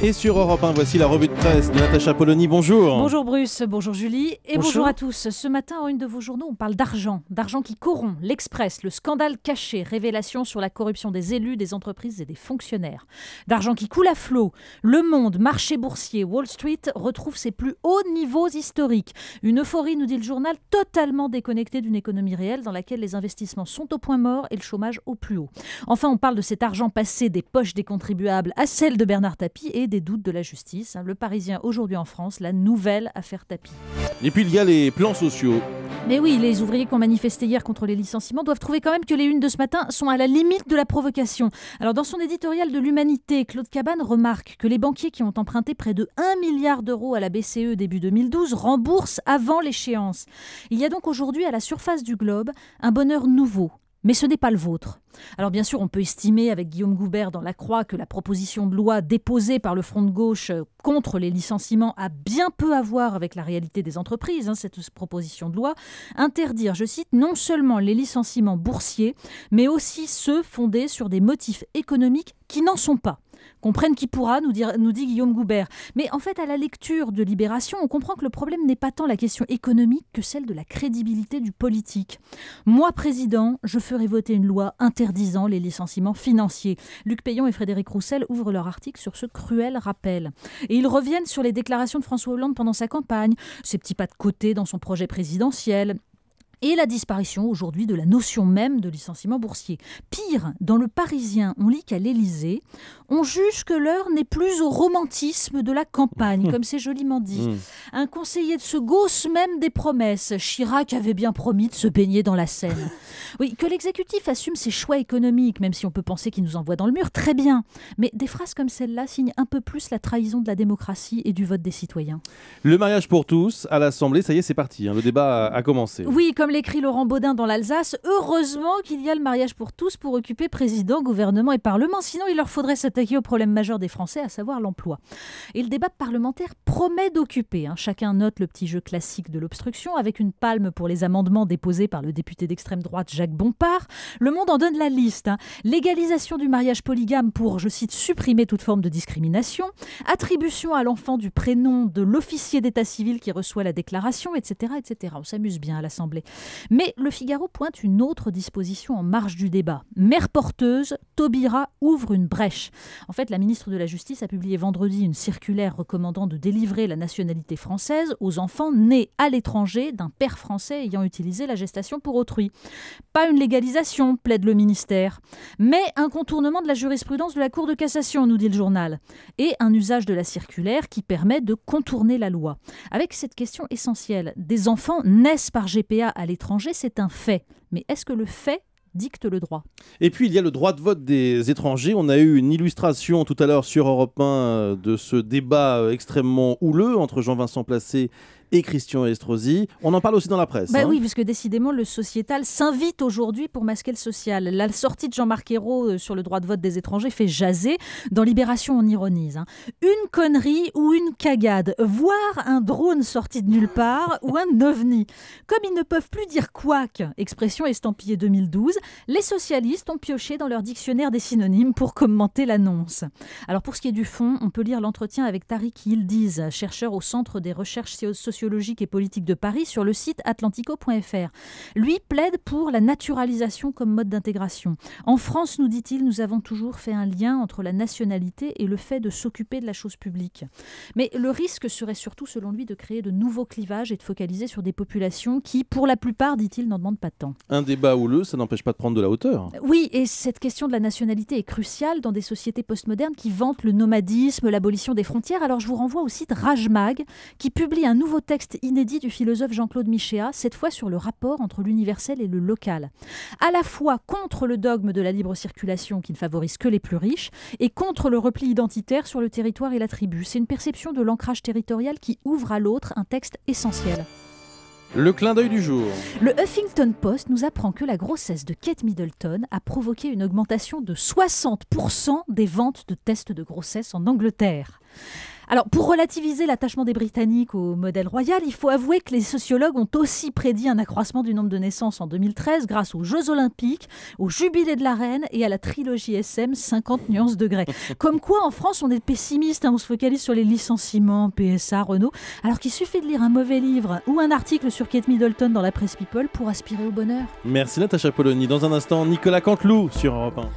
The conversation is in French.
Et sur Europe 1, voici la revue de presse de Natacha Polony. Bonjour. Bonjour Bruce, bonjour Julie et bonjour à tous. Ce matin, en une de vos journaux, on parle d'argent qui corrompt. L'Express, le scandale caché, révélation sur la corruption des élus, des entreprises et des fonctionnaires. D'argent qui coule à flot. Le Monde, marché boursier, Wall Street retrouve ses plus hauts niveaux historiques. Une euphorie, nous dit le journal, totalement déconnectée d'une économie réelle dans laquelle les investissements sont au point mort et le chômage au plus haut. Enfin, on parle de cet argent passé des poches des contribuables à celles de Bernard Tapie et des doutes de la justice. Le Parisien aujourd'hui en France, la nouvelle affaire Tapie. Et puis il y a les plans sociaux. Mais oui, les ouvriers qui ont manifesté hier contre les licenciements doivent trouver quand même que les unes de ce matin sont à la limite de la provocation. Alors dans son éditorial de l'Humanité, Claude Cabane remarque que les banquiers qui ont emprunté près de 1 milliard d'euros à la BCE début 2012 remboursent avant l'échéance. Il y a donc aujourd'hui à la surface du globe un bonheur nouveau. Mais ce n'est pas le vôtre. Alors bien sûr, on peut estimer avec Guillaume Goubert dans La Croix que la proposition de loi déposée par le Front de gauche contre les licenciements a bien peu à voir avec la réalité des entreprises. Cette proposition de loi interdire, je cite, non seulement les licenciements boursiers, mais aussi ceux fondés sur des motifs économiques qui n'en sont pas. Comprenne qui pourra, nous dit Guillaume Goubert. Mais en fait, à la lecture de Libération, on comprend que le problème n'est pas tant la question économique que celle de la crédibilité du politique. Moi, président, je ferai voter une loi interdisant les licenciements financiers. Luc Peillon et Frédéric Roussel ouvrent leur article sur ce cruel rappel. Et ils reviennent sur les déclarations de François Hollande pendant sa campagne, ses petits pas de côté dans son projet présidentiel. Et la disparition aujourd'hui de la notion même de licenciement boursier. Pire, dans Le Parisien, on lit qu'à l'Élysée, on juge que l'heure n'est plus au romantisme de la campagne, comme c'est joliment dit. Un conseiller de ce gosse même des promesses. Chirac avait bien promis de se baigner dans la Seine. Oui, que l'exécutif assume ses choix économiques, même si on peut penser qu'il nous envoie dans le mur, très bien. Mais des phrases comme celle-là signent un peu plus la trahison de la démocratie et du vote des citoyens. Le mariage pour tous à l'Assemblée, ça y est, c'est parti. Le débat a commencé. Oui, comme l'écrit Laurent Baudin dans l'Alsace, heureusement qu'il y a le mariage pour tous pour occuper président, gouvernement et parlement. Sinon, il leur faudrait s'attaquer au problème majeur des Français, à savoir l'emploi. Et le débat parlementaire promet d'occuper. Chacun note le petit jeu classique de l'obstruction, avec une palme pour les amendements déposés par le député d'extrême droite Jacques Bompard. Le Monde en donne la liste. Légalisation du mariage polygame pour, je cite, supprimer toute forme de discrimination. Attribution à l'enfant du prénom de l'officier d'état civil qui reçoit la déclaration, etc., etc. On s'amuse bien à l'Assemblée. Mais le Figaro pointe une autre disposition en marge du débat. Mère porteuse, Taubira ouvre une brèche. En fait, la ministre de la Justice a publié vendredi une circulaire recommandant de délivrer la nationalité française aux enfants nés à l'étranger d'un père français ayant utilisé la gestation pour autrui. Pas une légalisation, plaide le ministère, mais un contournement de la jurisprudence de la Cour de cassation, nous dit le journal, et un usage de la circulaire qui permet de contourner la loi. Avec cette question essentielle, des enfants naissent par GPA à l'étranger, c'est un fait. Mais est-ce que le fait dicte le droit? Et puis il y a le droit de vote des étrangers. On a eu une illustration tout à l'heure sur Europe 1 de ce débat extrêmement houleux entre Jean-Vincent Placé et Christian Estrosi. On en parle aussi dans la presse. Oui, puisque décidément, le sociétal s'invite aujourd'hui pour masquer le social. La sortie de Jean-Marc Ayrault sur le droit de vote des étrangers fait jaser. Dans Libération, on ironise. Une connerie ou une cagade, voire un drone sorti de nulle part ou un ovni. Comme ils ne peuvent plus dire couac, expression estampillée 2012, les socialistes ont pioché dans leur dictionnaire des synonymes pour commenter l'annonce. Alors pour ce qui est du fond, on peut lire l'entretien avec Tariq Yildiz, chercheur au Centre des recherches sociologiques et politiques de Paris sur le site atlantico.fr. Lui plaide pour la naturalisation comme mode d'intégration. En France, nous dit-il, nous avons toujours fait un lien entre la nationalité et le fait de s'occuper de la chose publique. Mais le risque serait surtout, selon lui, de créer de nouveaux clivages et de focaliser sur des populations qui, pour la plupart, dit-il, n'en demandent pas tant. Un débat houleux, ça n'empêche pas de prendre de la hauteur. Oui, et cette question de la nationalité est cruciale dans des sociétés postmodernes qui vantent le nomadisme, l'abolition des frontières. Alors je vous renvoie au site Rajmag, qui publie un nouveau texte inédit du philosophe Jean-Claude Michéa, cette fois sur le rapport entre l'universel et le local. À la fois contre le dogme de la libre circulation qui ne favorise que les plus riches et contre le repli identitaire sur le territoire et la tribu. C'est une perception de l'ancrage territorial qui ouvre à l'autre un texte essentiel. Le clin d'œil du jour. Le Huffington Post nous apprend que la grossesse de Kate Middleton a provoqué une augmentation de 60% des ventes de tests de grossesse en Angleterre. Alors, pour relativiser l'attachement des Britanniques au modèle royal, il faut avouer que les sociologues ont aussi prédit un accroissement du nombre de naissances en 2013 grâce aux Jeux Olympiques, au Jubilé de la Reine et à la trilogie SM 50 nuances degrés. Comme quoi, en France, on est pessimiste, on se focalise sur les licenciements, PSA, Renault, alors qu'il suffit de lire un mauvais livre ou un article sur Kate Middleton dans la presse People pour aspirer au bonheur. Merci Natacha Polony. Dans un instant, Nicolas Canteloup sur Europe 1.